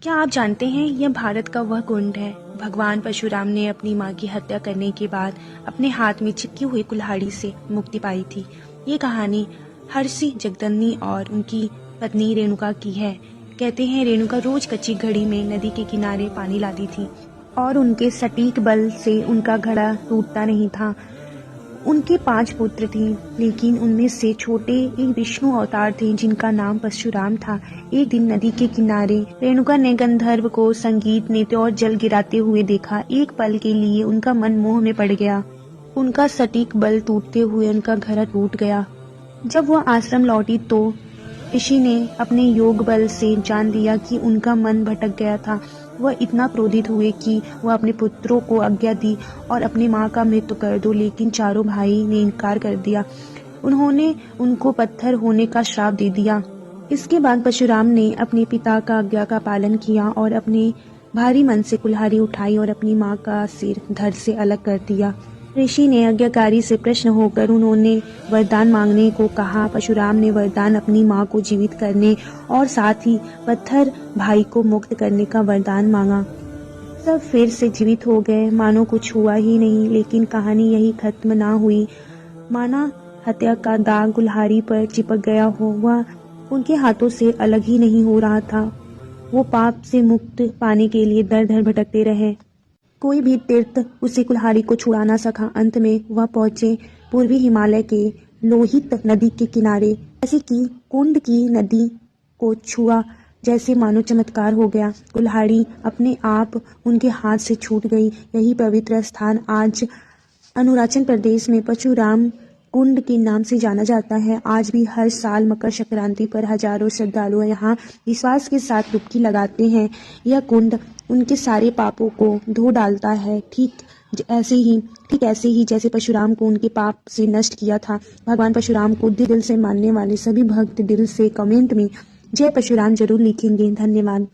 क्या आप जानते हैं यह भारत का वह कुंड है। भगवान परशुराम ने अपनी मां की हत्या करने के बाद अपने हाथ में चिपकी हुई कुल्हाड़ी से मुक्ति पाई थी। ये कहानी हर्षि जगदन्नी और उनकी पत्नी रेणुका की है। कहते हैं रेणुका रोज कच्ची घड़ी में नदी के किनारे पानी लाती थी और उनके सटीक बल से उनका घड़ा टूटता नहीं था। उनके 5 पुत्र थे, लेकिन उनमें से छोटे एक विष्णु अवतार थे जिनका नाम परशुराम था। एक दिन नदी के किनारे रेणुका ने गंधर्व को संगीत, नृत्य और जल गिराते हुए देखा। एक पल के लिए उनका मन मोह में पड़ गया। उनका सटीक बल टूटते हुए उनका घड़ा टूट गया। जब वह आश्रम लौटी तो ऋषि ने अपने योग बल से जान लिया कि उनका मन भटक गया था। वह इतना क्रोधित हुए कि वह अपने पुत्रों को आज्ञा दी और अपनी मां का मृत्यु कर दो, लेकिन चारों भाई ने इनकार कर दिया। उन्होंने उनको पत्थर होने का श्राप दे दिया। इसके बाद परशुराम ने अपने पिता का आज्ञा का पालन किया और अपने भारी मन से कुल्हाड़ी उठाई और अपनी मां का सिर धड़ से अलग कर दिया। ऋषि ने आज्ञाकारी से प्रश्न होकर उन्होंने वरदान मांगने को कहा। परशुराम ने वरदान अपनी मां को जीवित करने और साथ ही पत्थर भाई को मुक्त करने का वरदान मांगा। सब फिर से जीवित हो गए, मानो कुछ हुआ ही नहीं। लेकिन कहानी यही खत्म ना हुई। माना हत्या का दाग कुल्हाड़ी पर चिपक गया हो, वह उनके हाथों से अलग ही नहीं हो रहा था। वो पाप से मुक्त पाने के लिए दर दर भटकते रहे। कोई भी तीर्थ उसे कुल्हाड़ी को छुड़ा ना सका। अंत में वह पहुंचे पूर्वी हिमालय के लोहित नदी के किनारे। जैसे कि कुंड की नदी को छुआ, जैसे मानो चमत्कार हो गया। कुल्हाड़ी अपने आप उनके हाथ से छूट गई। यही पवित्र स्थान आज अरुणाचल प्रदेश में परशुराम कुंड के नाम से जाना जाता है। आज भी हर साल मकर संक्रांति पर हजारों श्रद्धालु यहाँ विश्वास के साथ डुबकी लगाते हैं। यह कुंड उनके सारे पापों को धो डालता है, ठीक ऐसे ही जैसे परशुराम को उनके पाप से नष्ट किया था। भगवान परशुराम को दिल से मानने वाले सभी भक्त दिल से कमेंट में जय परशुराम जरूर लिखेंगे। धन्यवाद।